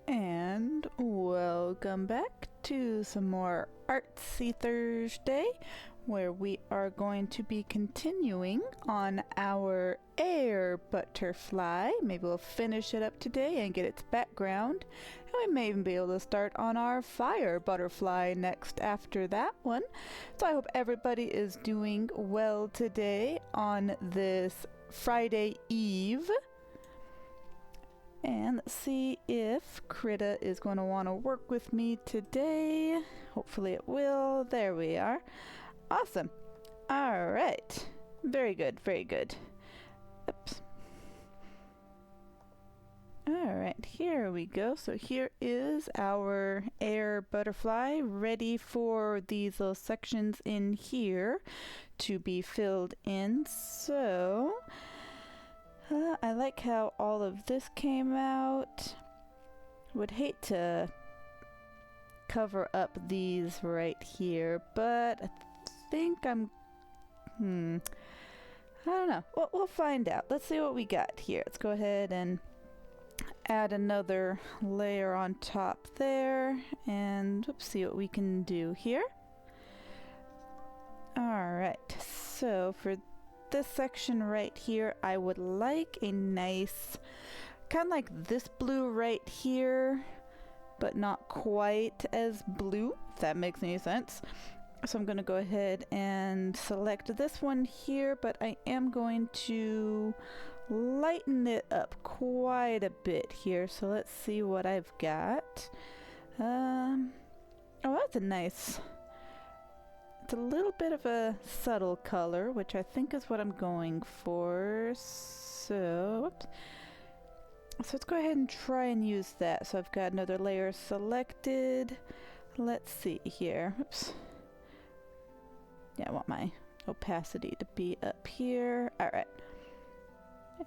And welcome back to some more Artsy Thursday, where we are going to be continuing on our air butterfly. Maybe we'll finish it up today and get its background, and we may even be able to start on our fire butterfly next after that one. So I hope everybody is doing well today on this Friday Eve. And let's see if Krita is going to want to work with me today. Hopefully it will. There we are. Awesome. All right. Very good, very good. Oops. All right, here we go. So here is our air butterfly ready for these little sections in here to be filled in. So I like how all of this came out. Would hate to cover up these right here, but I think I don't know. We'll find out. Let's see what we got here. Let's go ahead and add another layer on top there, and see what we can do here. Alright, so for this section right here, I would like a nice, kind of like this blue right here, but not quite as blue, if that makes any sense. So I'm going to go ahead and select this one here, but I am going to lighten it up quite a bit here. So let's see what I've got. Oh, that's a nice, it's a little bit of a subtle color, which I think is what I'm going for. So, whoops. So let's go ahead and try and use that. So I've got another layer selected. Let's see here. Oops. Yeah, I want my opacity to be up here. Alright.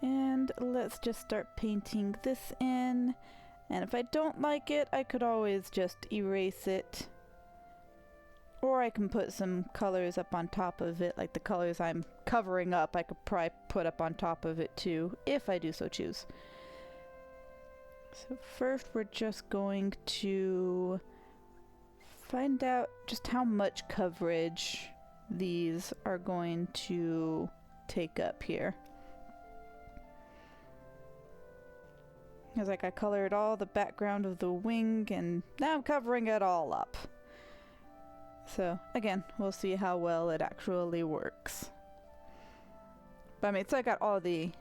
And let's just start painting this in. And if I don't like it, I could always just erase it. Or I can put some colors up on top of it, like the colors I'm covering up, I could probably put up on top of it too, if I do so choose. So first we're just going to find out just how much coverage these are going to take up here. Because like I colored all the background of the wing and now I'm covering it all up. So again, we'll see how well it actually works. But I mean, so I got all the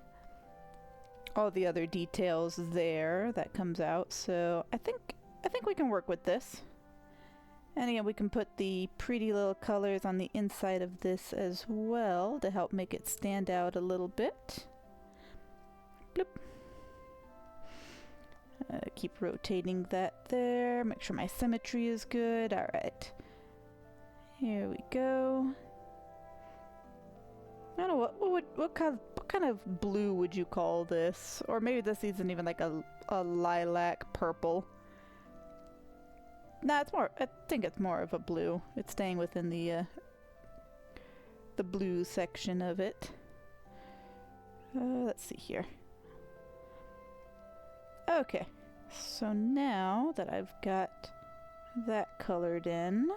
other details there that comes out. So I think we can work with this. And again, we can put the pretty little colors on the inside of this as well to help make it stand out a little bit. Bloop. Keep rotating that there. Make sure my symmetry is good. All right. Here we go. I don't know what kind of blue would you call this? Or maybe this isn't even like a lilac purple. Nah, it's more. I think it's more of a blue. It's staying within the blue section of it. Let's see here. Okay, so now that I've got that colored in,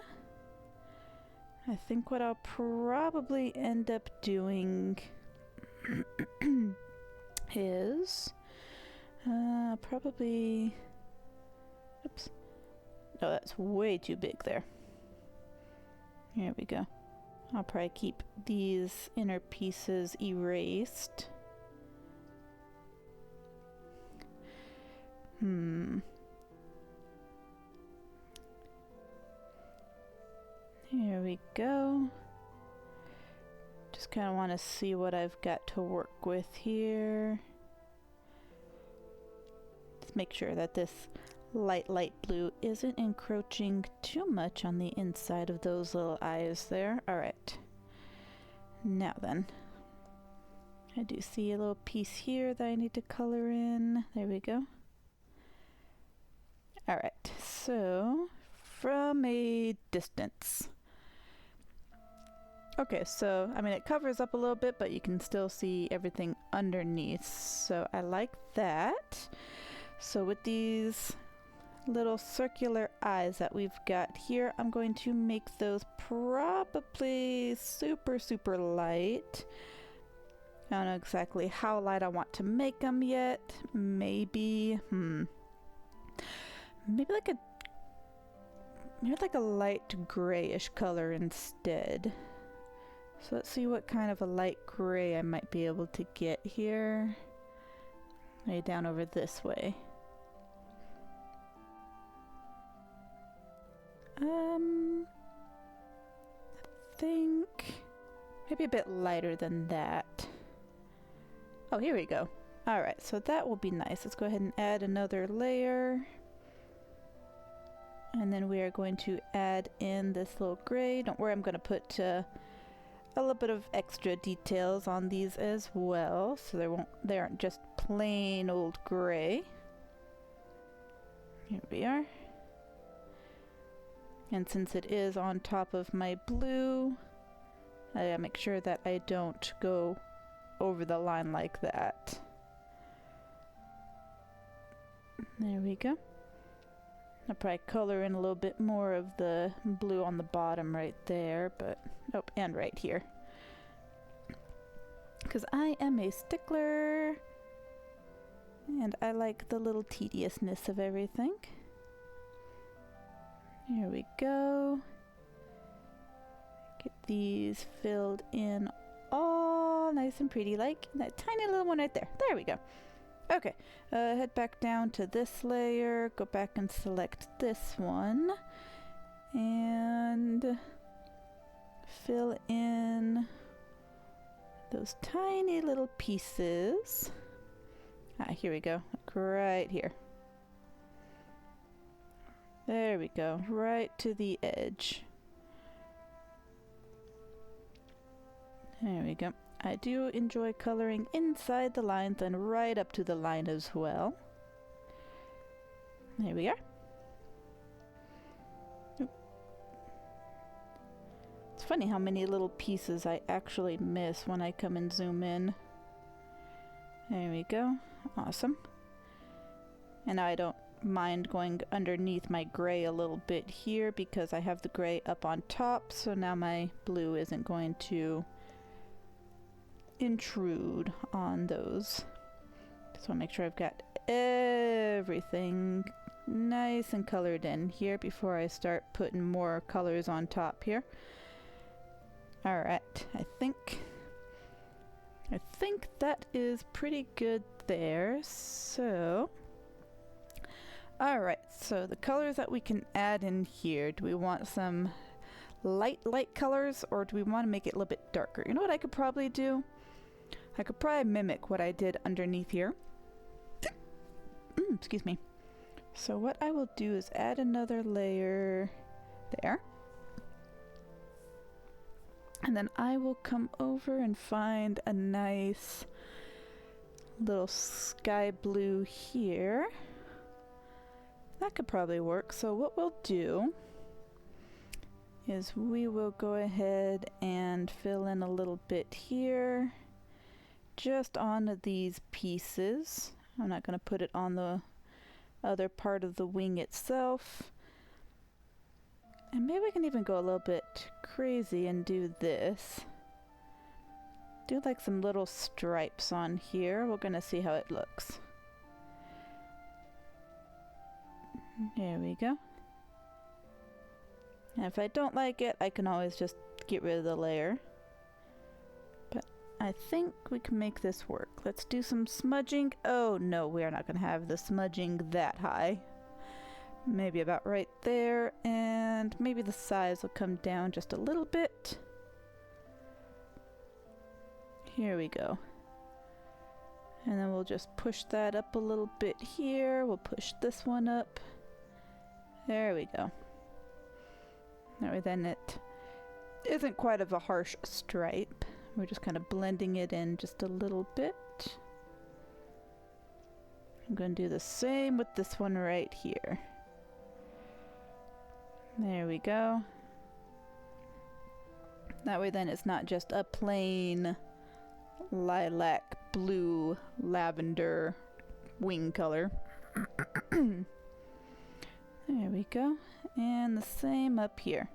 I think what I'll probably end up doing is probably, oops, no, that's way too big there. Here we go. I'll probably keep these inner pieces erased. Here we go. Just kind of want to see what I've got to work with here. Just make sure that this light blue isn't encroaching too much on the inside of those little eyes there. Alright. Now then. I do see a little piece here that I need to color in. There we go. Alright, so from a distance. Okay, so I mean it covers up a little bit, but you can still see everything underneath. So I like that. So with these little circular eyes that we've got here, I'm going to make those probably super light. I don't know exactly how light I want to make them yet. Maybe like a light grayish color instead. So let's see what kind of a light gray I might be able to get here. Maybe down over this way. I think maybe a bit lighter than that. Oh, here we go. Alright, so that will be nice. Let's go ahead and add another layer. And then we are going to add in this little gray. Don't worry, I'm going to put a little bit of extra details on these as well, so they aren't just plain old gray. Here we are. And since it is on top of my blue, I gotta make sure that I don't go over the line like that. There we go. I'll probably color in a little bit more of the blue on the bottom right there, but oh, and right here. Because I am a stickler, and I like the little tediousness of everything. Here we go. Get these filled in all nice and pretty, like that tiny little one right there. There we go. Okay, head back down to this layer, go back and select this one, and fill in those tiny little pieces. Ah, here we go. Like right here. There we go. Right to the edge. There we go. I do enjoy coloring inside the lines and right up to the line as well. There we are. Oop. It's funny how many little pieces I actually miss when I come and zoom in. There we go. Awesome. And now I don't mind going underneath my gray a little bit here because I have the gray up on top, so now my blue isn't going to intrude on those. Just want to make sure I've got everything nice and colored in here before I start putting more colors on top here. Alright, I think that is pretty good there. So alright, so the colors that we can add in here, do we want some light colors or do we want to make it a little bit darker? You know what I could probably do? I could probably mimic what I did underneath here. Excuse me. So what I will do is add another layer there. And then I will come over and find a nice little sky blue here. That could probably work. So what we'll do is we will go ahead and fill in a little bit here. Just on these pieces. I'm not going to put it on the other part of the wing itself. And maybe we can even go a little bit crazy and do this. Do like some little stripes on here. We're going to see how it looks. There we go. And if I don't like it, I can always just get rid of the layer. I think we can make this work. Let's do some smudging. Oh no, we are not going to have the smudging that high. Maybe about right there, and maybe the size will come down just a little bit. Here we go. And then we'll just push that up a little bit here. We'll push this one up. There we go. That way then it isn't quite of a harsh stripe. We're just kind of blending it in just a little bit. I'm going to do the same with this one right here. There we go. That way then it's not just a plain lilac, blue, lavender wing color. There we go. And the same up here.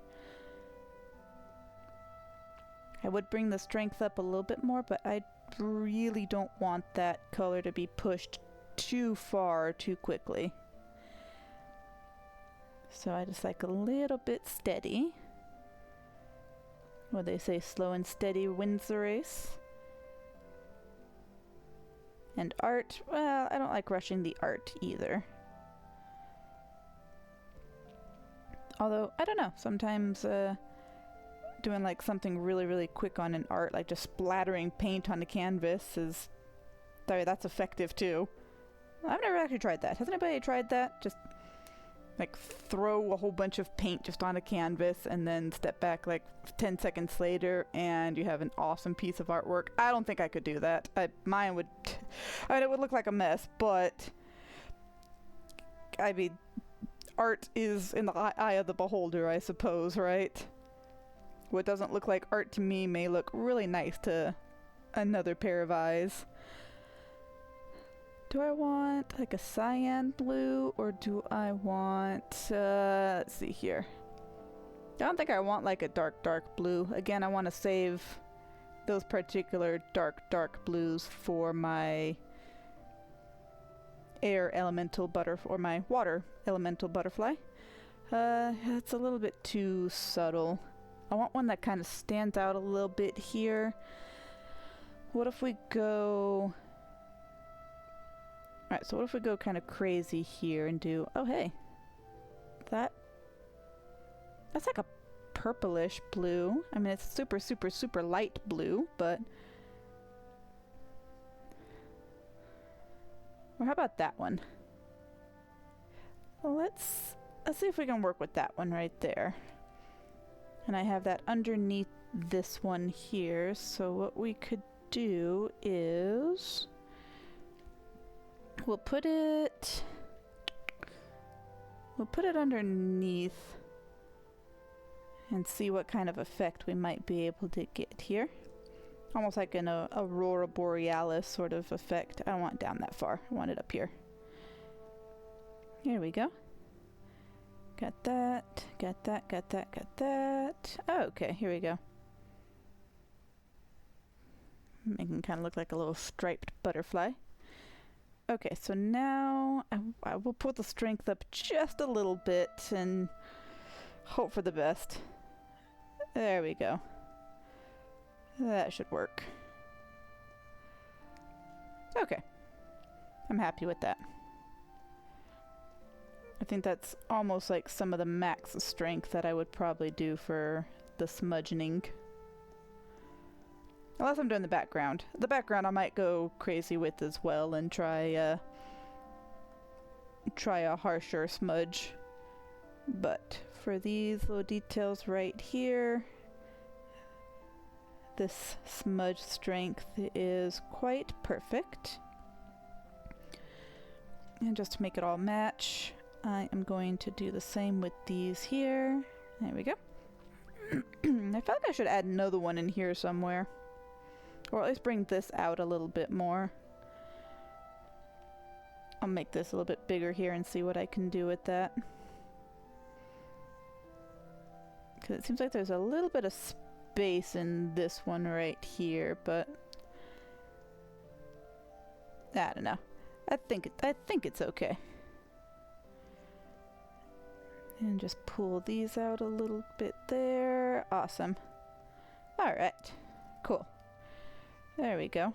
I would bring the strength up a little bit more, but I really don't want that color to be pushed too far too quickly. So I just like a little bit steady. What they say, slow and steady wins the race. And art, well, I don't like rushing the art either. Although, I don't know, sometimes doing like something really quick on an art, like just splattering paint on the canvas is, sorry, that's effective too. I've never actually tried that. Has anybody tried that? Just like throw a whole bunch of paint just on a canvas and then step back like 10 seconds later and you have an awesome piece of artwork. I don't think I could do that. Mine would, I mean, it would look like a mess, but I mean, art is in the eye of the beholder, I suppose, right? What doesn't look like art to me may look really nice to another pair of eyes. Do I want like a cyan blue or do I want, let's see here. I don't think I want like a dark blue. Again, I want to save those particular dark blues for my air elemental butterfly, or my water elemental butterfly. It's a little bit too subtle. I want one that kind of stands out a little bit here. What if we go... Alright, so what if we go kind of crazy here and do... Oh, hey. That's like a purplish blue. I mean, it's super light blue, but Or how about that one? Well, let's see if we can work with that one right there. And I have that underneath this one here. So what we could do is we'll put it underneath and see what kind of effect we might be able to get here. Almost like an Aurora Borealis sort of effect. I don't want it down that far. I want it up here. Here we go. Got that, got that, got that, got that. Oh, okay, here we go. Making it kind of look like a little striped butterfly. Okay, so now I will put the strength up just a little bit and hope for the best. There we go. That should work. Okay. I'm happy with that. I think that's almost like some of the max strength that I would probably do for the smudgening. Unless I'm doing the background. The background I might go crazy with as well and try a harsher smudge. But for these little details right here, this smudge strength is quite perfect. And just to make it all match, I am going to do the same with these here. There we go. I feel like I should add another one in here somewhere. Or at least bring this out a little bit more. I'll make this a little bit bigger here and see what I can do with that. Because it seems like there's a little bit of space in this one right here, but I don't know. I think it's okay. And just pull these out a little bit there. Awesome. All right. Cool. There we go.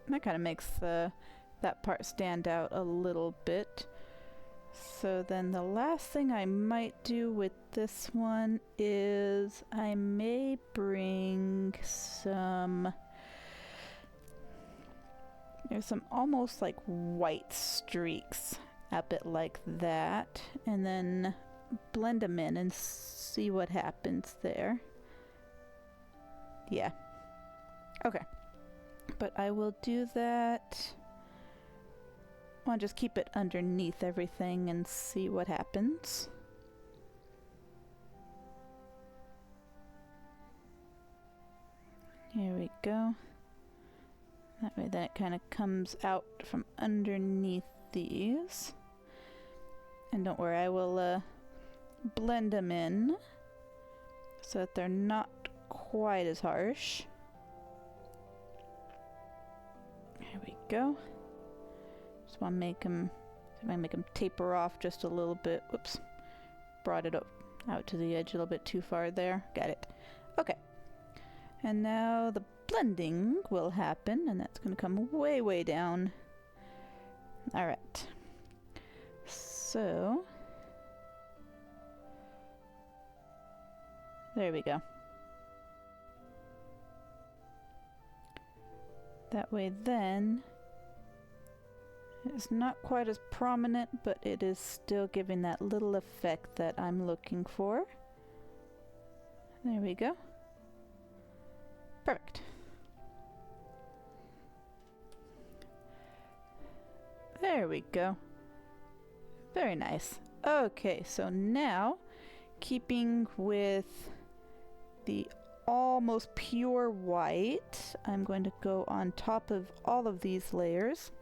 That kind of makes that part stand out a little bit. So then the last thing I might do with this one is I may bring some... There's some almost like white streaks, a bit like that, and then blend them in and see what happens there. Yeah. Okay. But I will do that. I'll just keep it underneath everything and see what happens. Here we go. That way then it kind of comes out from underneath these. And don't worry, I will blend them in so that they're not quite as harsh. There we go. Just want to make them taper off just a little bit. Whoops. Brought it up out to the edge a little bit too far there. Got it. Okay. And now the blending will happen, and that's going to come way, way down. Alright. So... there we go. That way then... it's not quite as prominent, but it is still giving that little effect that I'm looking for. There we go. Perfect. There we go. Very nice. Okay, so now, keeping with the almost pure white, I'm going to go on top of all of these layers.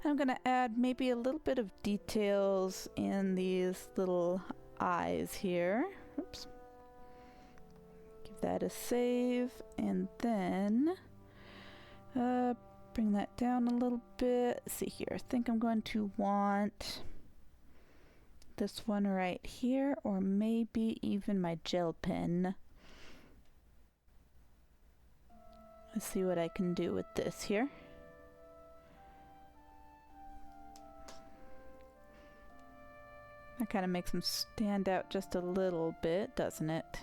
I'm going to add maybe a little bit of details in these little eyes here. Oops. Give that a save, and then bring that down a little bit. Let's see here. I think I'm going to want this one right here, or maybe even my gel pen. Let's see what I can do with this here. That kind of makes them stand out just a little bit, doesn't it?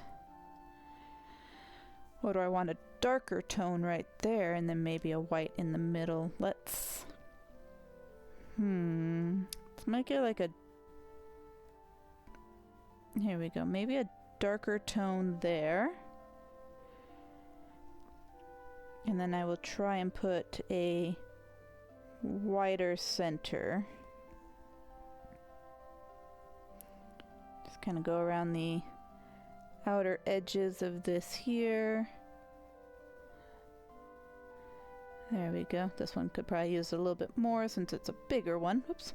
Or do I want a darker tone right there and then maybe a white in the middle? Let's make it like a, here we go, maybe a darker tone there. And then I will try and put a wider center. Just kind of go around the outer edges of this here. There we go. This one could probably use a little bit more since it's a bigger one. Oops.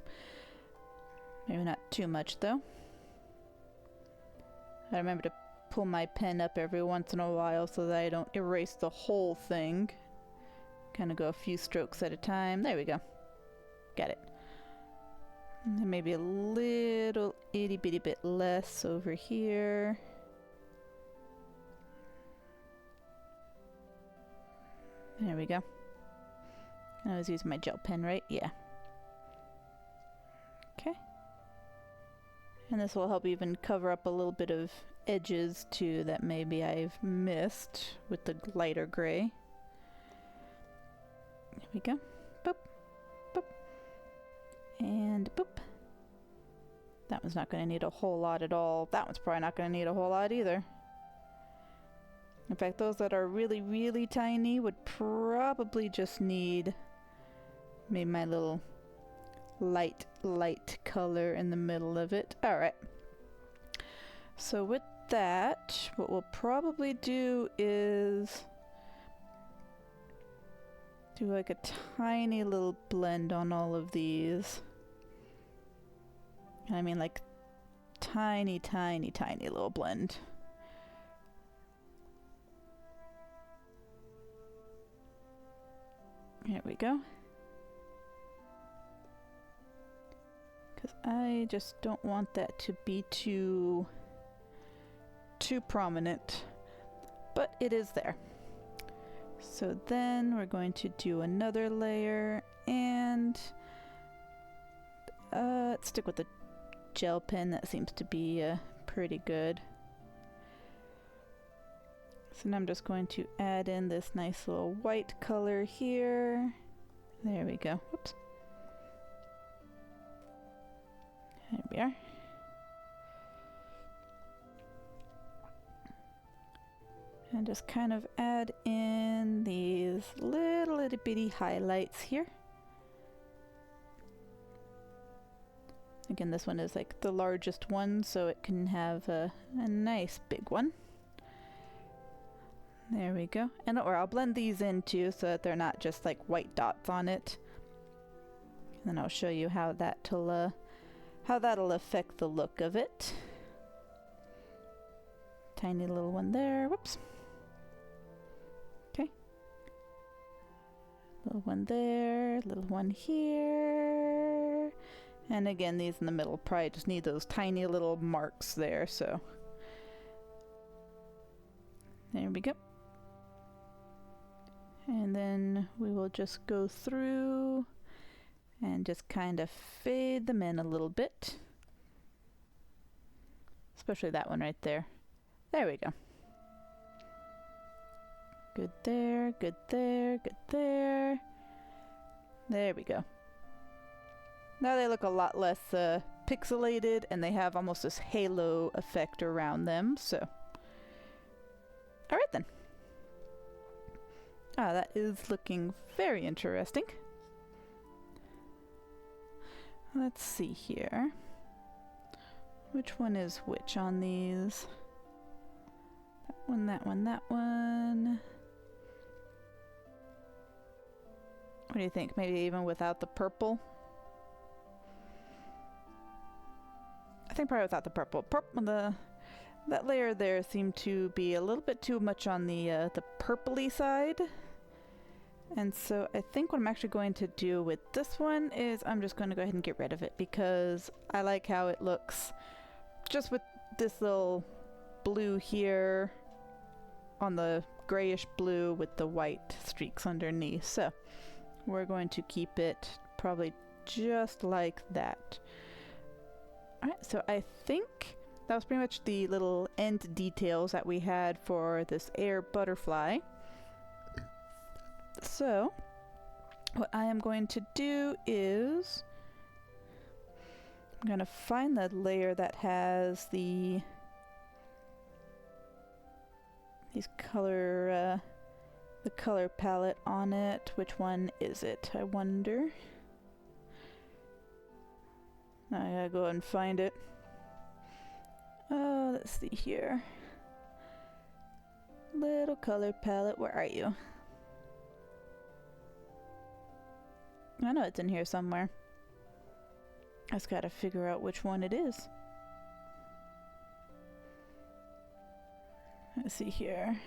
Maybe not too much though. I remember to pull my pen up every once in a while so that I don't erase the whole thing. Kind of go a few strokes at a time. There we go. Got it. And then maybe a little itty bitty bit less over here. There we go. I was using my gel pen, right? Yeah. Okay. And this will help even cover up a little bit of edges too that maybe I've missed with the lighter gray. There we go. Boop. Boop. And boop. That one's not going to need a whole lot at all. That one's probably not going to need a whole lot either. In fact, those that are really, really tiny would probably just need maybe my little light color in the middle of it. Alright. So with that, what we'll probably do is do like a tiny little blend on all of these. I mean like tiny, tiny, tiny little blend. There we go. Because I just don't want that to be too prominent, but it is there. So then we're going to do another layer and let's stick with the gel pen. That seems to be pretty good. So now I'm just going to add in this nice little white color here. There we go. Oops. There we are. And just kind of add in these little itty bitty highlights here. Again, this one is like the largest one, so it can have a nice big one. There we go. And or I'll blend these in too so that they're not just like white dots on it. And then I'll show you how that'll affect the look of it. Tiny little one there. Whoops. Okay. Little one there, little one here. And again, these in the middle probably just need those tiny little marks there, so. There we go. And then we will just go through and just kind of fade them in a little bit. Especially that one right there. There we go. Good there, good there, good there. There we go. Now they look a lot less pixelated and they have almost this halo effect around them, so. Alright then. Ah, that is looking very interesting. Let's see here. Which one is which on these? That one, that one, that one. What do you think? Maybe even without the purple? I think probably without the purple. That layer there seemed to be a little bit too much on the purpley side. And so I think what I'm actually going to do with this one is I'm just going to go ahead and get rid of it because I like how it looks just with this little blue here on the grayish blue with the white streaks underneath. So we're going to keep it probably just like that. Alright, so I think that was pretty much the little end details that we had for this air butterfly. So, what I am going to do is I'm going to find the layer that has these color, the color palette on it. Which one is it, I wonder? I gotta go and find it. Oh, let's see here. Little color palette, where are you? I know it's in here somewhere. I just gotta figure out which one it is. Let's see here.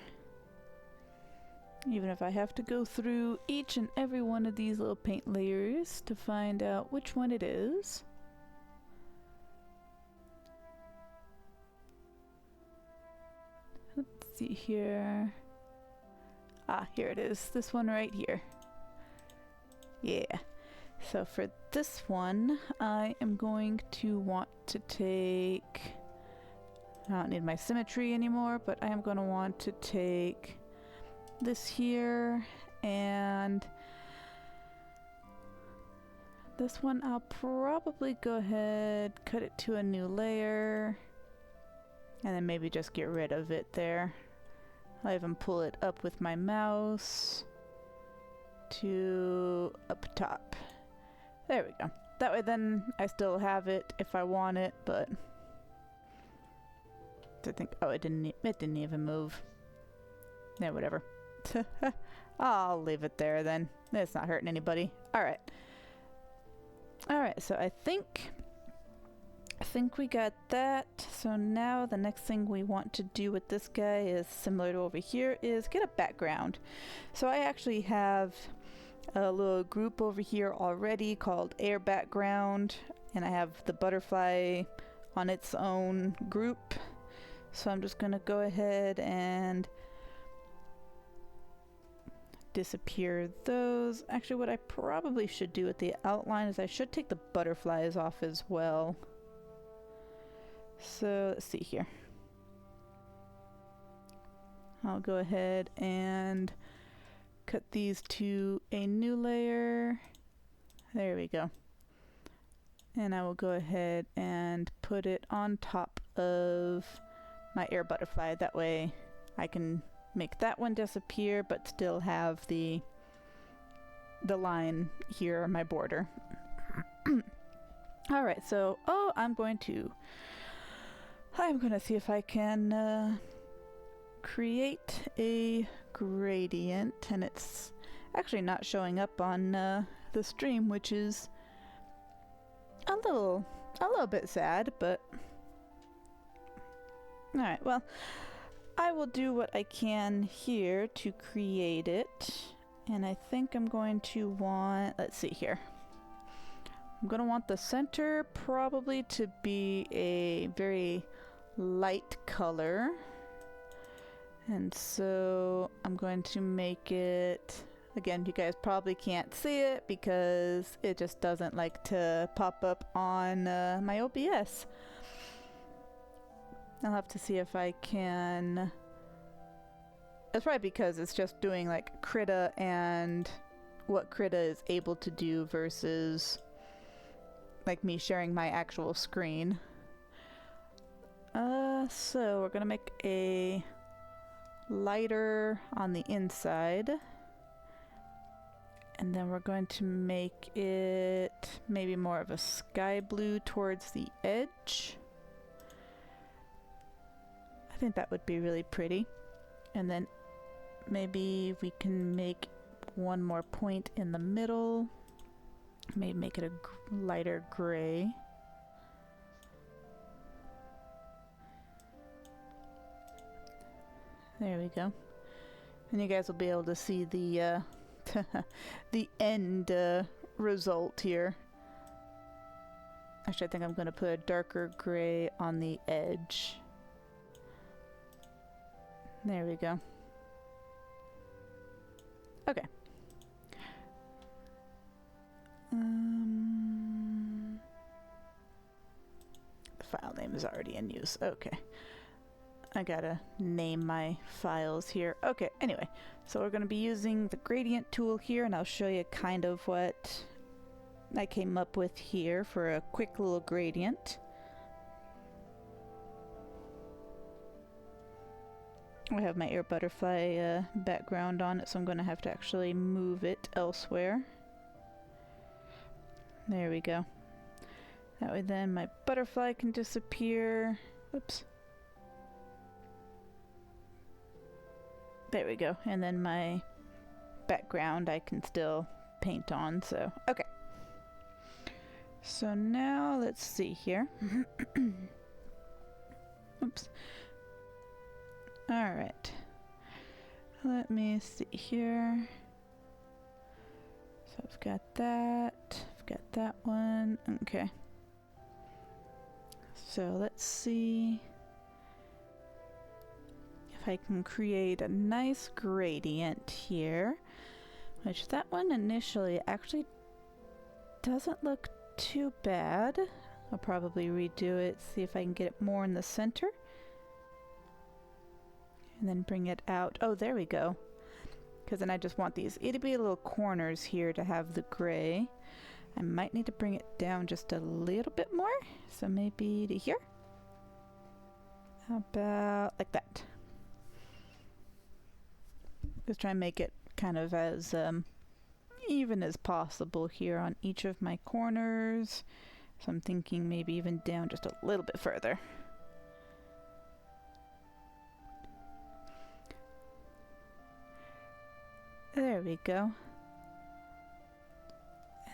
Even if I have to go through each and every one of these little paint layers to find out which one it is. Let's see here. Ah, here it is. This one right here. Yeah. So for this one, I am going to want to take... I don't need my symmetry anymore, but I am going to want to take this here, and this one I'll probably go ahead, cut it to a new layer, and then maybe just get rid of it there. I'll even pull it up with my mouse to up top. There we go. That way then I still have it if I want it, but I think, oh, it didn't even move. Yeah, whatever. I'll leave it there then. It's not hurting anybody. Alright. Alright, so I think we got that. So now the next thing we want to do with this guy is similar to over here, is get a background. So I actually have a little group over here already called air background, and I have the butterfly on its own group. So I'm just gonna go ahead and disappear those. Actually, what I probably should do with the outline is I should take the butterflies off as well. So let's see here. I'll go ahead and cut these to a new layer. There we go. And I will go ahead and put it on top of my air butterfly. That way I can make that one disappear but still have the line here, my border. Alright, so I'm going to see if I can create a gradient, and it's actually not showing up on the stream, which is a little bit sad, but alright, well, I will do what I can here to create it, and I think I'm going to want, let's see here, I'm going to want the center probably to be a very light color, and so I'm going to make it, again, you guys probably can't see it because it just doesn't like to pop up on my OBS. I'll have to see if I can... That's probably because it's just doing like Krita and what Krita is able to do versus like me sharing my actual screen. So we're gonna make a lighter on the inside. And then we're going to make it maybe more of a sky blue towards the edge. I think that would be really pretty. And then maybe we can make one more point in the middle. Maybe make it a lighter gray. There we go. And you guys will be able to see the the end result here. Actually, I think I'm going to put a darker gray on the edge. There we go. Okay. The file name is is already in use. Okay. I gotta name my files here. Okay, anyway, so we're gonna be using the gradient tool here, and I'll show you kind of what I came up with here for a quick little gradient. I have my air butterfly background on it, so I'm gonna have to actually move it elsewhere. There we go. That way then my butterfly can disappear. Oops. There we go. And then my background I can still paint on, so okay. So now let's see here. Oops. Alright. Let me see here. So I've got that. I've got that one. Okay. So let's see if I can create a nice gradient here, which that one initially actually doesn't look too bad. I'll probably redo it, see if I can get it more in the center. And then bring it out. Oh, there we go. Because then I just want these itty bitty little corners here to have the gray. I might need to bring it down just a little bit more. So maybe to here. How about like that? Just try and make it kind of as even as possible here on each of my corners. So I'm thinking maybe even down just a little bit further. There we go.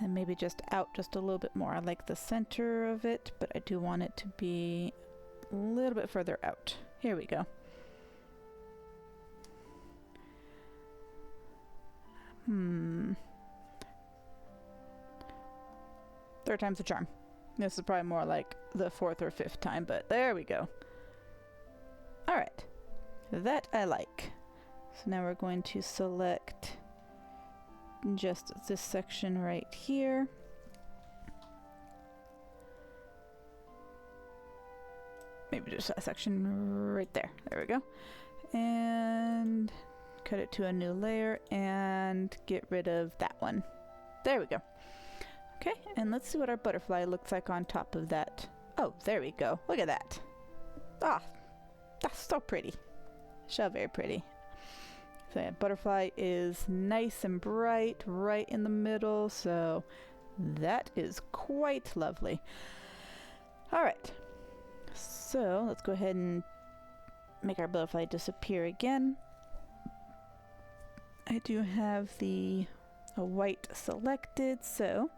And maybe just out just a little bit more. I like the center of it, but I do want it to be a little bit further out. Here we go. Third time's the charm. This is probably more like the fourth or fifth time, but there we go. Alright. That I like. So now we're going to select just this section right here. Maybe just that section right there. There we go. And cut it to a new layer and get rid of that one. There we go. Okay, and let's see what our butterfly looks like on top of that. Oh, there we go. Look at that. Ah, that's so pretty. So very pretty. So yeah, butterfly is nice and bright right in the middle, so that is quite lovely. Alright, so let's go ahead and make our butterfly disappear again. I do have the white selected, so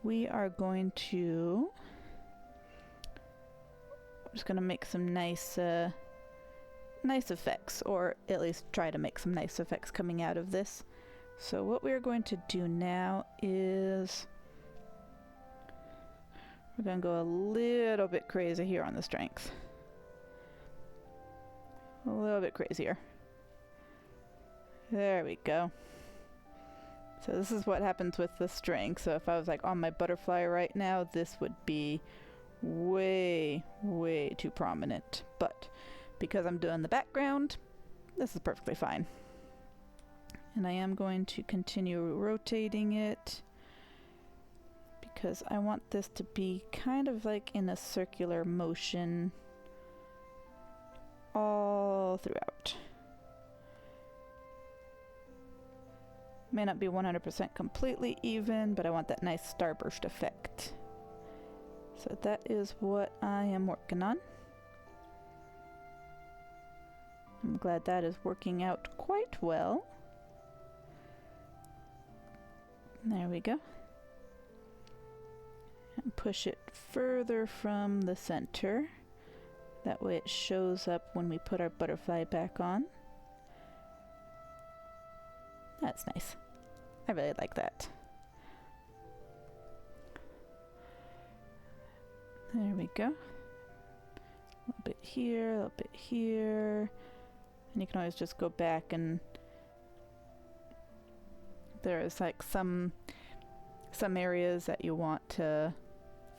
we are going to, I'm just going to make some nice effects, or at least try to make some nice effects coming out of this. So what we're going to do now is we're going to go a little bit crazy here on the strength. A little bit crazier. There we go. So this is what happens with the strength. So if I was like on my butterfly right now, this would be way, way too prominent. But because I'm doing the background, this is perfectly fine. And I am going to continue rotating it because I want this to be kind of like in a circular motion all throughout. May not be 100% completely even, but I want that nice starburst effect. So that is what I am working on. I'm glad that is working out quite well. There we go. And push it further from the center. That way it shows up when we put our butterfly back on. That's nice. I really like that. There we go. A little bit here, a little bit here. And you can always just go back and there's like some areas that you want to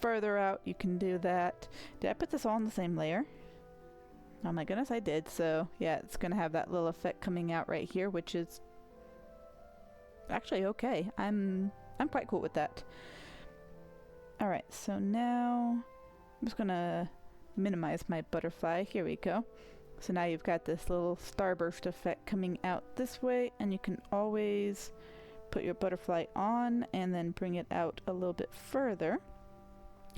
further out, you can do that. Did I put this all on the same layer? Oh my goodness, I did. So yeah, it's gonna have that little effect coming out right here, which is actually okay. I'm quite cool with that. All right, so now I'm just gonna minimize my butterfly. Here we go. So now you've got this little starburst effect coming out this way, and you can always put your butterfly on and then bring it out a little bit further.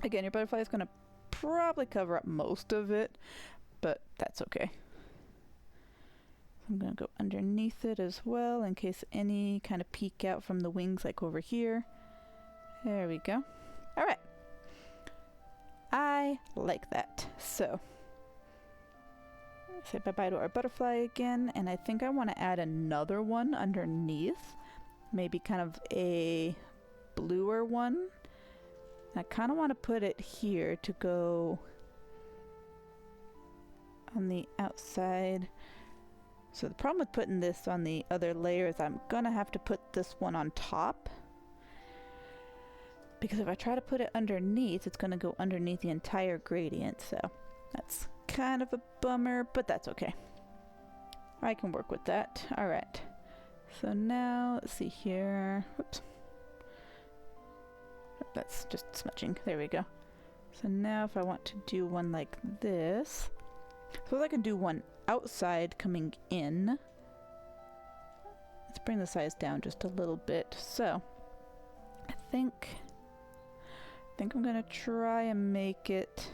Again, your butterfly is gonna probably cover up most of it, but that's okay. I'm gonna go underneath it as well in case any kind of peek out from the wings, like over here. There we go. All right. I like that. So say bye-bye to our butterfly again, and I think I want to add another one underneath. Maybe kind of a bluer one. I kind of want to put it here to go on the outside. So the problem with putting this on the other layer is I'm gonna have to put this one on top, because if I try to put it underneath, it's gonna go underneath the entire gradient, so that's kind of a bummer, but that's okay. I can work with that. All right, so now let's see here. Whoops, that's just smudging. There we go. So now if I want to do one like this, suppose I can do one outside coming in. Let's bring the size down just a little bit. So I think I'm gonna try and make it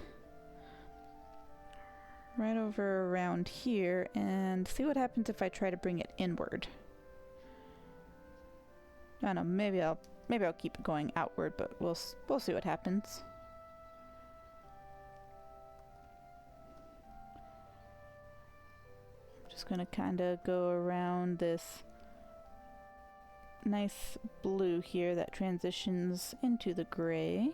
right over around here and see what happens if I try to bring it inward. I don't know, maybe I'll keep it going outward, but we'll see what happens. I'm just gonna kind of go around this nice blue here that transitions into the gray.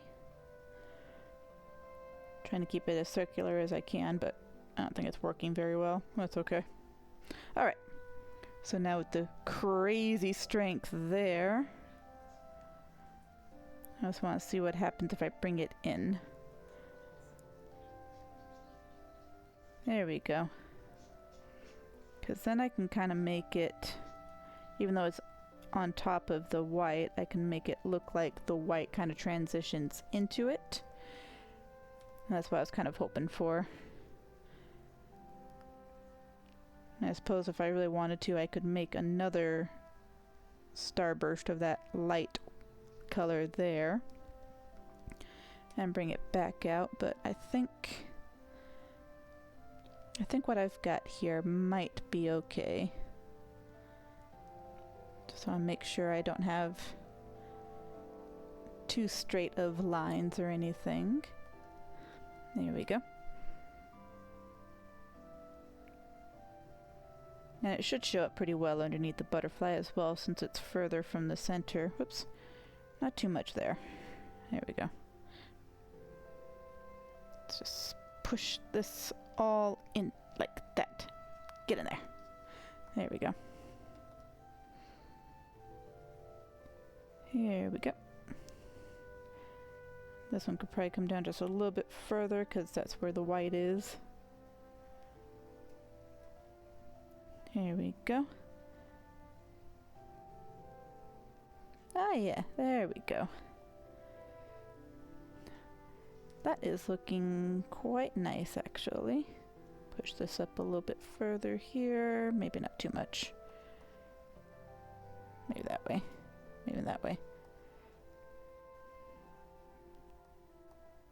Trying to keep it as circular as I can, but I don't think it's working very well. That's okay. All right. So now with the crazy strength there, I just want to see what happens if I bring it in. There we go. Because then I can kind of make it, even though it's on top of the white, I can make it look like the white kind of transitions into it. And that's what I was kind of hoping for. And I suppose if I really wanted to, I could make another starburst of that light color there and bring it back out, but I think what I've got here might be okay. Just want to make sure I don't have too straight of lines or anything. There we go. And it should show up pretty well underneath the butterfly as well, since it's further from the center. Whoops, not too much there. There we go. Let's just push this all in like that. Get in there. There we go. Here we go. This one could probably come down just a little bit further because that's where the white is. Here we go. Ah yeah, there we go. That is looking quite nice actually. Push this up a little bit further here. Maybe not too much. Maybe that way. Maybe that way.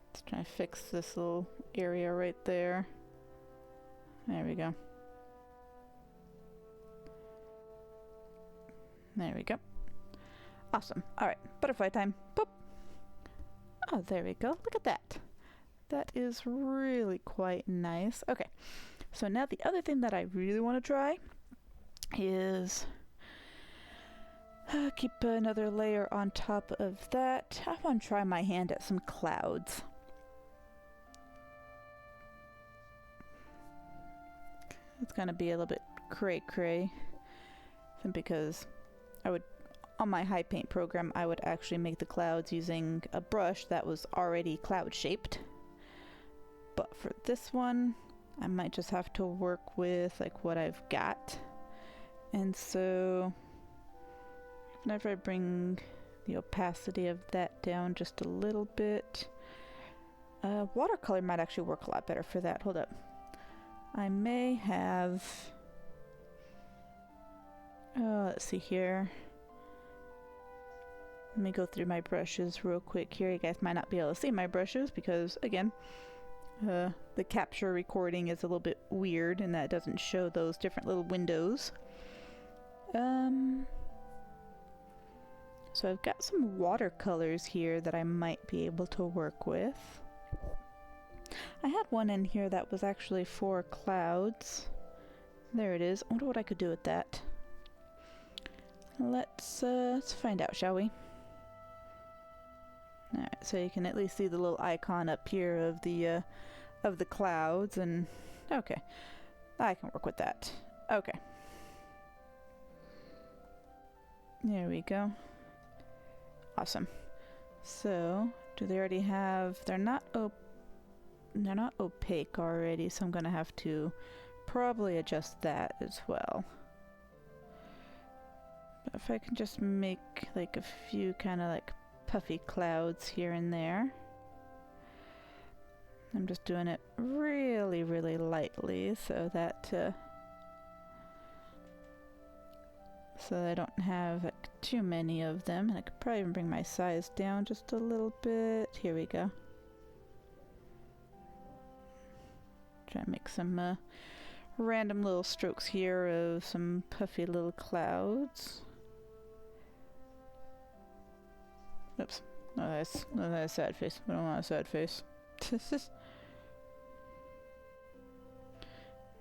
Let's try to fix this little area right there. There we go. There we go. Awesome. Alright, butterfly time. Boop! Oh, there we go. Look at that. That is really quite nice. Okay, so now the other thing that I really want to try is keep another layer on top of that. I want to try my hand at some clouds. It's gonna be a little bit cray-cray, because I would on my high paint program, I would actually make the clouds using a brush that was already cloud shaped. But for this one, I might just have to work with like what I've got. And so whenever I bring the opacity of that down just a little bit, watercolor might actually work a lot better for that. Hold up. I may have, let's see here. Let me go through my brushes real quick here. You guys might not be able to see my brushes because, again, the capture recording is a little bit weird and that doesn't show those different little windows. So I've got some watercolors here that I might be able to work with. I had one in here that was actually for clouds. There it is. I wonder what I could do with that. Let's find out, shall we? Alright, so you can at least see the little icon up here of the clouds, and okay, I can work with that. Okay. There we go. Awesome. So, do they already have, they're not opaque already, so I'm gonna have to probably adjust that as well. But if I can just make like a few kind of like puffy clouds here and there. I'm just doing it really, really lightly so that I don't have like too many of them. And I could probably even bring my size down just a little bit. Here we go. Try and make some random little strokes here of some puffy little clouds. Oops. No, that's a sad face. We don't want a sad face.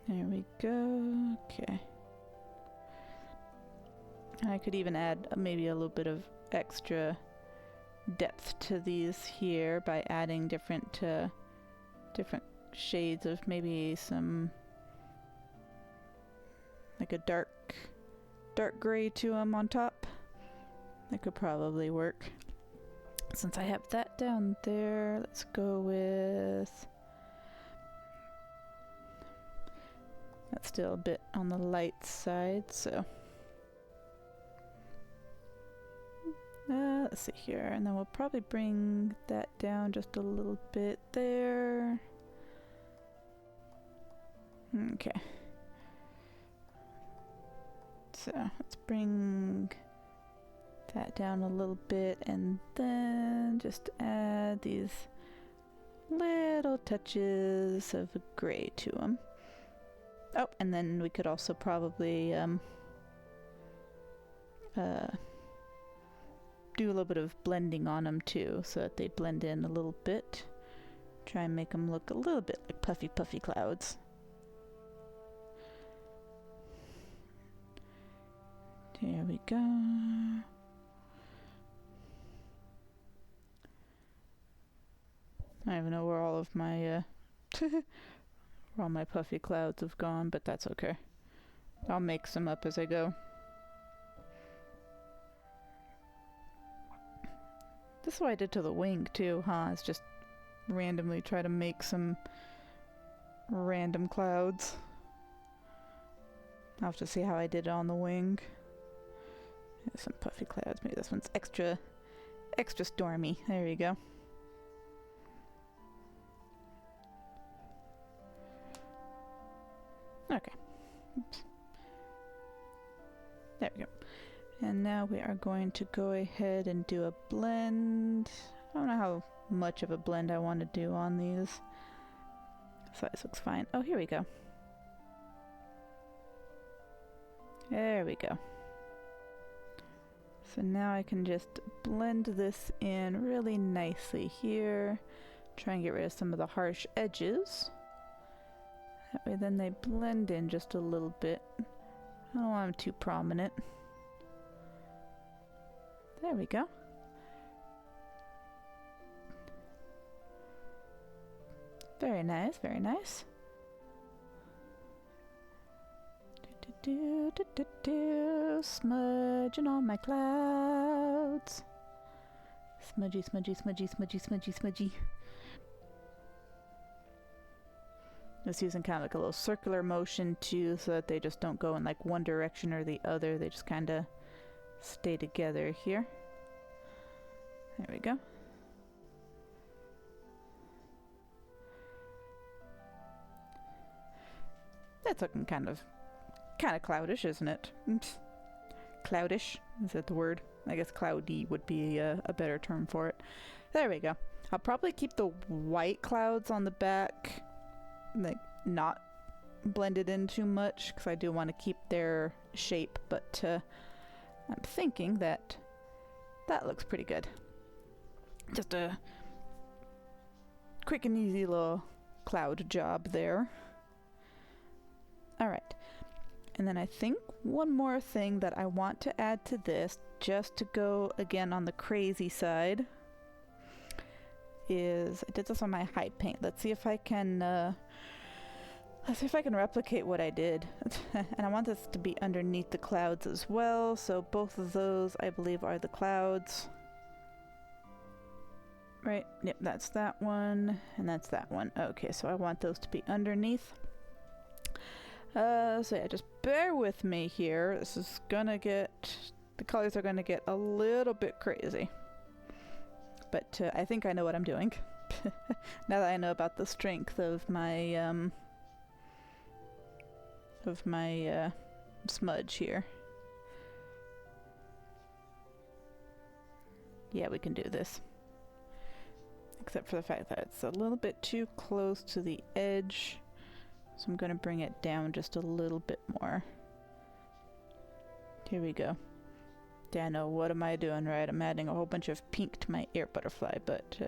There we go. Okay. I could even add maybe a little bit of extra depth to these here by adding different shades of maybe some like a dark gray to them on top. That could probably work. Since I have that down there, let's go with, that's still a bit on the light side, so let's see here, and then we'll probably bring that down just a little bit there. Okay. So let's bring that down a little bit and then just add these little touches of gray to them. Oh, and then we could also probably do a little bit of blending on them too, so that they blend in a little bit. Try and make them look a little bit like puffy clouds. There we go. I don't even know where all of my where all my puffy clouds have gone, but that's okay. I'll make some up as I go. This is what I did to the wing too, huh? It's just randomly try to make some random clouds. I'll have to see how I did it on the wing. There's some puffy clouds. Maybe this one's extra stormy. There you go. Okay. Oops. There we go. And now we are going to go ahead and do a blend. I don't know how much of a blend I want to do on these. Size looks fine. Oh, here we go. There we go. So now I can just blend this in really nicely here. Try and get rid of some of the harsh edges. That way then they blend in just a little bit. I don't want them too prominent. There we go. Very nice, very nice. Smudging on my clouds. Smudgy, smudgy, smudgy, smudgy, smudgy, smudgy. Just using kind of like a little circular motion too, so that they just don't go in like one direction or the other. They just kind of stay together here. There we go. That's looking kind of cloudish, isn't it? Cloudish, is that the word? I guess cloudy would be a better term for it. There we go. I'll probably keep the white clouds on the back, like not blended in too much, because I do want to keep their shape, but I'm thinking that looks pretty good. Just a quick and easy little cloud job there. Alright, and then I think one more thing that I want to add to this, just to go again on the crazy side, is I did this on my high paint. Let's see if I can replicate what I did. And I want this to be underneath the clouds as well, so both of those I believe are the clouds. Right, yep, that's that one, and that's that one. Okay, so I want those to be underneath. So yeah, just bear with me here. This is gonna get, the colors are gonna get a little bit crazy. But I think I know what I'm doing. Now that I know about the strength of my smudge here. Yeah, we can do this. Except for the fact that it's a little bit too close to the edge. So I'm going to bring it down just a little bit more. Here we go. Yeah, no, what am I doing, right? I'm adding a whole bunch of pink to my air butterfly, but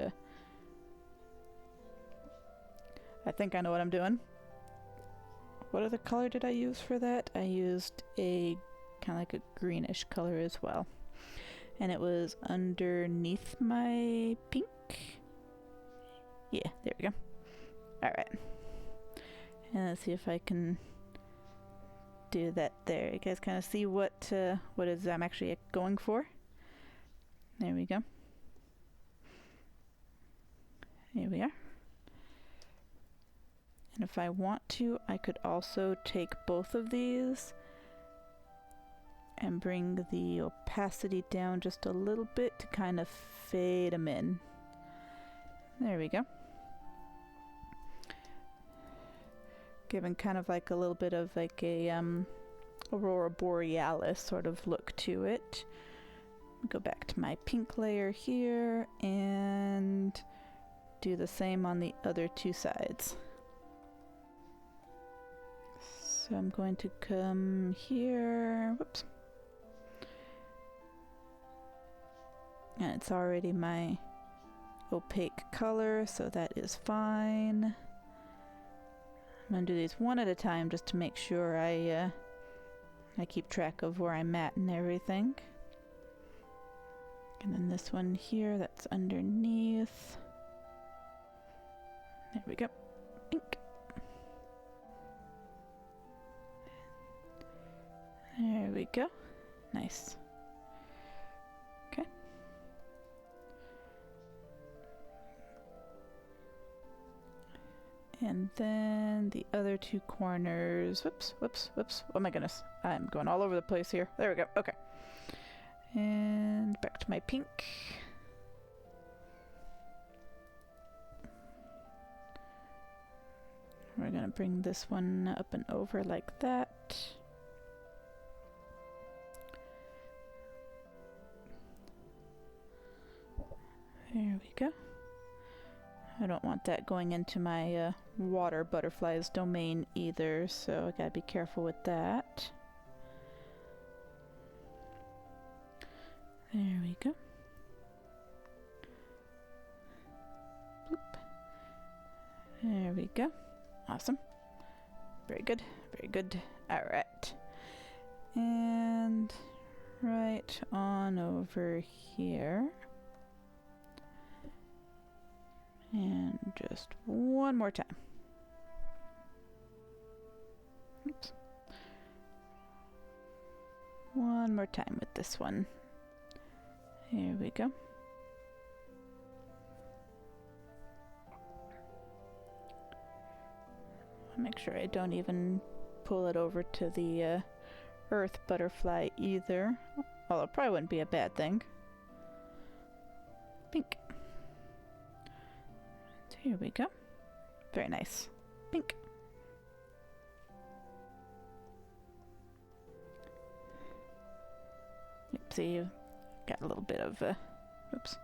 I think I know what I'm doing. What other color did I use for that? I used a kind of like a greenish color as well. And it was underneath my pink. Yeah, there we go. Alright. And let's see if I can do that there. You guys kind of see what is I'm actually going for. There we go. Here we are. And if I want to, I could also take both of these and bring the opacity down just a little bit to kind of fade them in. There we go. Giving kind of like a little bit of like a Aurora Borealis sort of look to it. Go back to my pink layer here and do the same on the other two sides. So I'm going to come here, whoops. And it's already my opaque color, so that is fine. I'm going to do these one at a time just to make sure I keep track of where I'm at and everything. And then this one here, that's underneath. There we go. Ink. There we go. Nice. Okay. And then the other two corners. Whoops, whoops, whoops. Oh my goodness. I'm going all over the place here. There we go. Okay. And back to my pink. We're going to bring this one up and over like that. There we go. I don't want that going into my water butterflies domain either, so I gotta be careful with that. There we go. Bloop. There we go. Awesome. Very good. Very good. Alright. And right on over here. And just one more time. Oops. one more time with this one. Here we go. Make sure I don't even pull it over to the earth butterfly either. Although it probably wouldn't be a bad thing. Pink. Here we go. Very nice. Pink. Yep, see, you've got a little bit of, oops.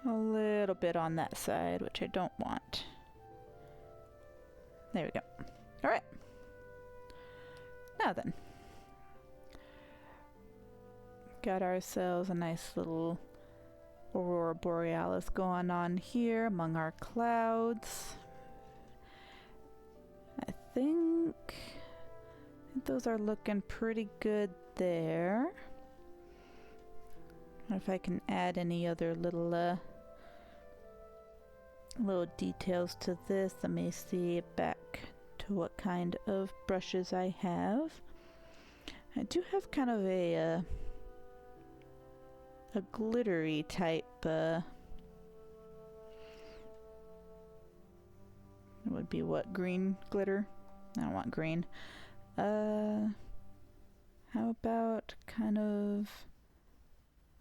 A little bit on that side, which I don't want. There we go. Alright. Now then. Got ourselves a nice little Aurora Borealis going on here among our clouds. I think those are looking pretty good there. If I can add any other little details to this, let me see back to what kind of brushes I have. I do have kind of a glittery type it would be what, green glitter? I don't want green. How about kind of,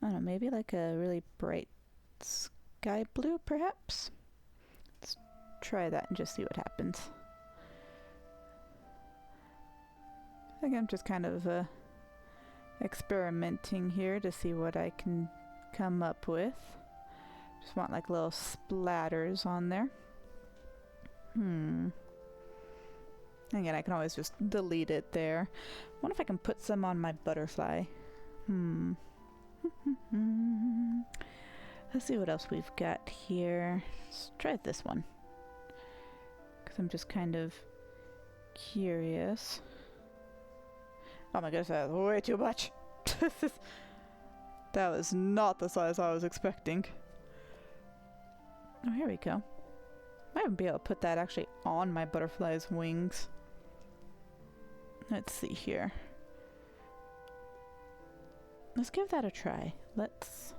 I don't know, maybe like a really bright sky blue perhaps? Let's try that and just see what happens. I think I'm just kind of experimenting here to see what I can come up with. Just want like little splatters on there. Again, I can always just delete it there. I wonder if I can put some on my butterfly. Let's see what else we've got here. Let's try this one, because I'm just kind of curious. Oh my goodness, that was way too much. That was not the size I was expecting. Oh, here we go. I might even be able to put that actually on my butterfly's wings. Let's see here. Let's give that a try. Let's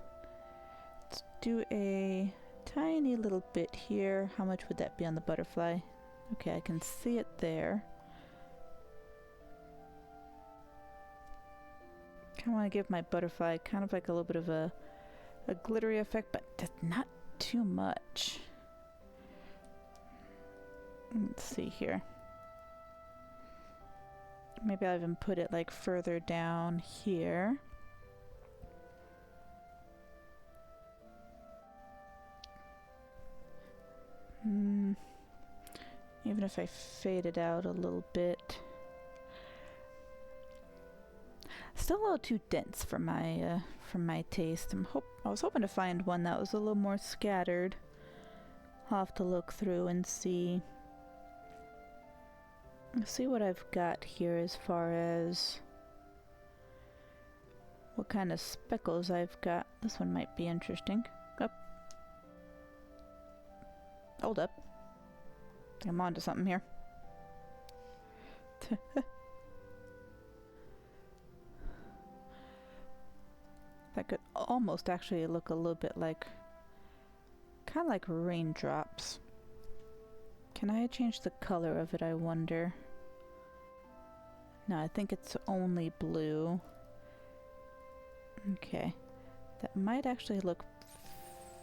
do a tiny little bit here. How much would that be on the butterfly? Okay, I can see it there. I want to give my butterfly kind of like a little bit of a glittery effect, but not too much. Let's see here. Maybe I'll even put it like further down here. Even if I fade it out a little bit. Still a little too dense for my taste. I was hoping to find one that was a little more scattered. I'll have to look through and see what I've got here as far as what kind of speckles I've got. This one might be interesting. Oh. Hold up. I'm onto something here. That could almost actually look a little bit like, kind of like raindrops. Can I change the color of it, I wonder? No, I think it's only blue. Okay. That might actually look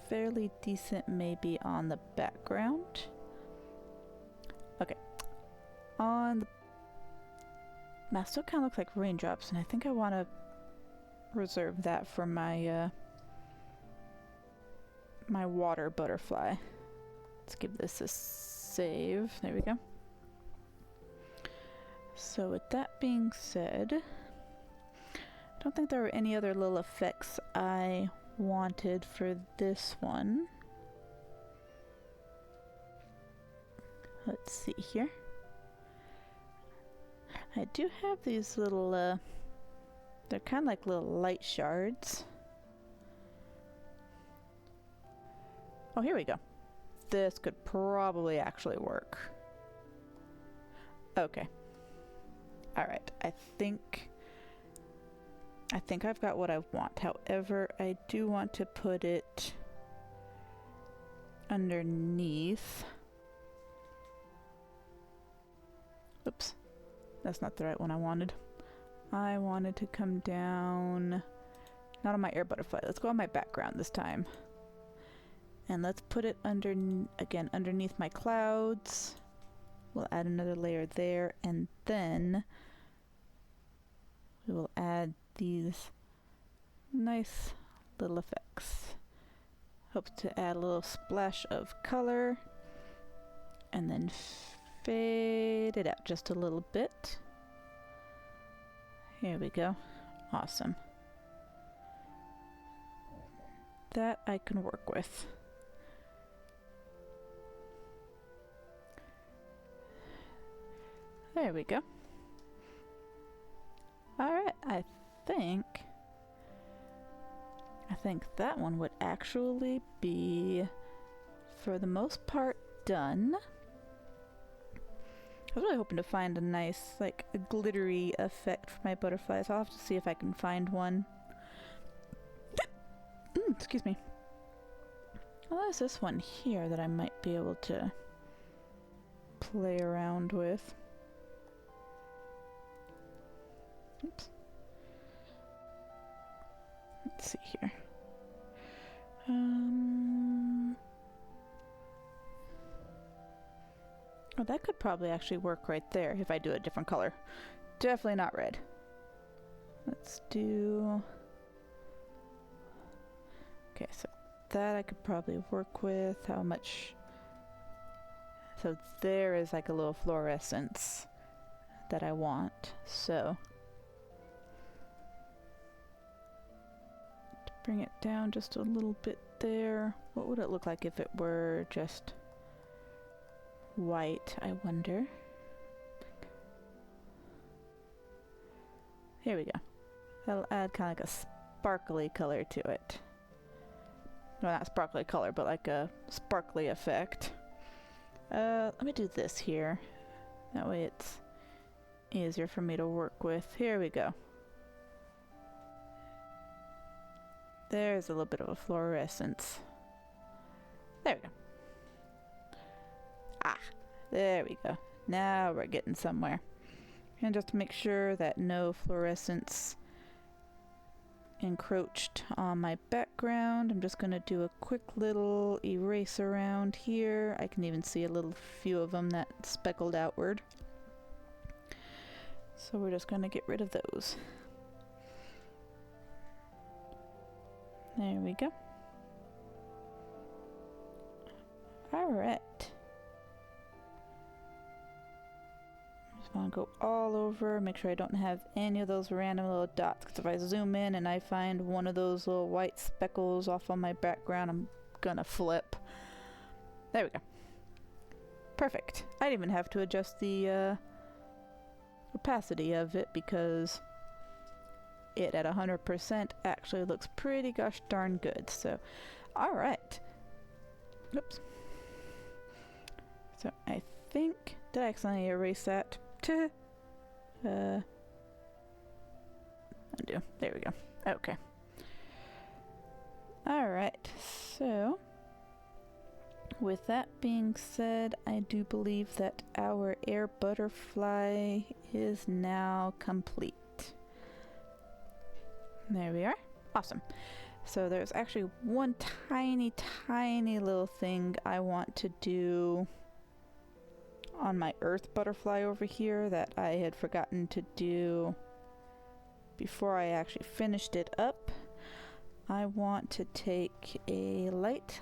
fairly decent maybe on the background. Okay. On the... That still kind of looks like raindrops, and I think I want to reserve that for my my water butterfly. Let's give this a save. There we go. So with that being said, I don't think there were any other little effects I wanted for this one. Let's see here. I do have these little they're kind of like little light shards. Oh, here we go. This could probably actually work. Okay. Alright, I think I think I've got what I want. However, I do want to put it underneath. Oops. That's not the right one I wanted. I wanted to come down, not on my air butterfly. Let's go on my background this time. And let's put it again underneath my clouds. We'll add another layer there, and then we will add these nice little effects. Hope to add a little splash of color, and then fade it out just a little bit. Here we go. Awesome. That I can work with. There we go. Alright, I think that one would actually be, for the most part, done. I was really hoping to find a nice, like, a glittery effect for my butterflies. I'll have to see if I can find one. Excuse me. Well, there's this one here that I might be able to play around with. Oops. Let's see here. Oh, that could probably actually work right there if I do a different color. Definitely not red. Let's do... Okay, so that I could probably work with. How much... So there is like a little fluorescence that I want. So... to bring it down just a little bit there. What would it look like if it were just... white, I wonder. Here we go. That'll add kind of like a sparkly color to it. Well, not sparkly color, but like a sparkly effect. Let me do this here. That way it's easier for me to work with. Here we go. There's a little bit of a fluorescence. There we go. Ah, there we go. Now we're getting somewhere. And just to make sure that no fluorescence encroached on my background, I'm just going to do a quick little erase around here. I can even see a little few of them that speckled outward. So we're just going to get rid of those. There we go. Alright. Want to go all over, make sure I don't have any of those random little dots, because if I zoom in and I find one of those little white speckles off on my background, I'm gonna flip. There we go. Perfect. I didn't even have to adjust the opacity of it, because it at 100% actually looks pretty gosh darn good. So, alright. Oops. So I think, did I accidentally erase that? Undo. There we go. Okay. Alright, so with that being said, I do believe that our air butterfly is now complete. There we are. Awesome. So there's actually one tiny little thing I want to do on my earth butterfly over here that I had forgotten to do before I actually finished it up. I want to take a light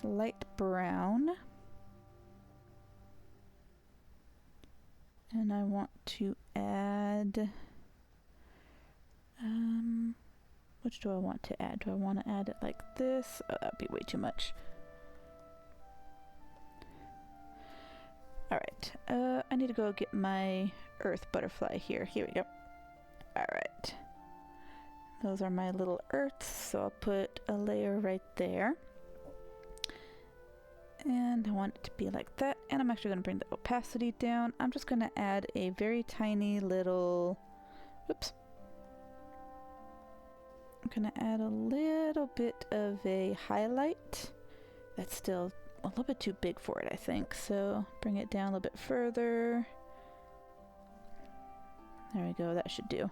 brown, and I want to add which do I want to add? Do I want to add it like this? Oh, that'd be way too much. Alright, I need to go get my earth butterfly here. Here we go. Alright. Those are my little earths, so I'll put a layer right there. And I want it to be like that. And I'm actually going to bring the opacity down. I'm just going to add a very tiny little... Oops. I'm gonna add a little bit of a highlight. That's still a little bit too big for it, I think. So bring it down a little bit further. There we go, that should do.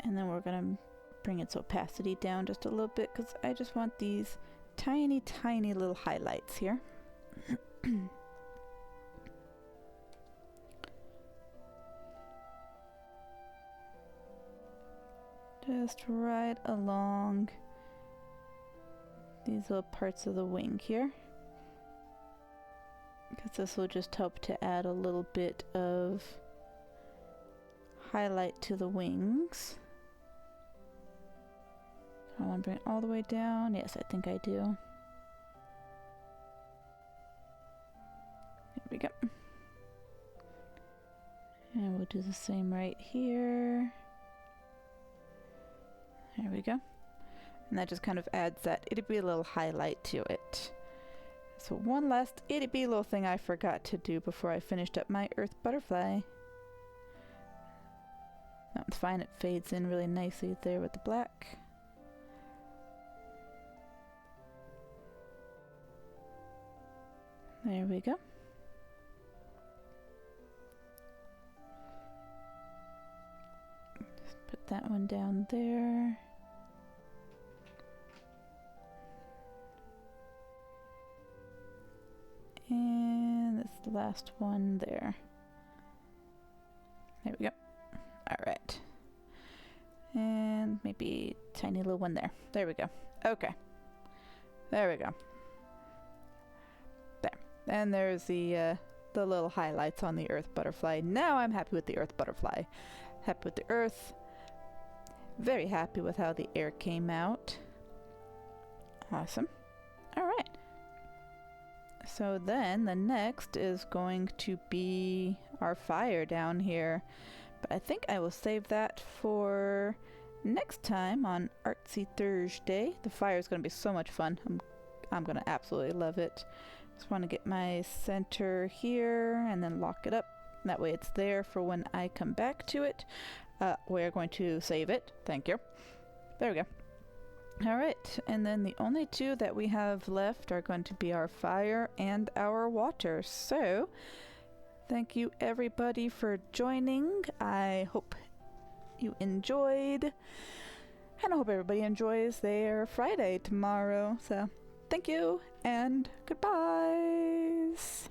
And then we're gonna bring its opacity down just a little bit because I just want these tiny, tiny little highlights here. Just right along these little parts of the wing here. Because this will just help to add a little bit of highlight to the wings. I want to bring it all the way down. Yes, I think I do. There we go. And we'll do the same right here. There we go. And that just kind of adds that itty bitty little highlight to it. So one last itty bitty little thing I forgot to do before I finished up my earth butterfly. That's fine, it fades in really nicely there with the black. There we go. Just put that one down there. And this is the last one there. There we go. Alright. And maybe a tiny little one there. There we go. Okay. There we go. There. And there's the little highlights on the earth butterfly. Now I'm happy with the earth butterfly. Happy with the earth. Very happy with how the air came out. Awesome. Alright. So then the next is going to be our fire down here. But I think I will save that for next time on Artsy Thursday. The fire is going to be so much fun. I'm going to absolutely love it. Just want to get my center here and then lock it up. That way it's there for when I come back to it. We're going to save it. Thank you. There we go. Alright, and then the only two that we have left are going to be our fire and our water. So, thank you everybody for joining. I hope you enjoyed. And I hope everybody enjoys their Friday tomorrow. So, thank you and goodbyes.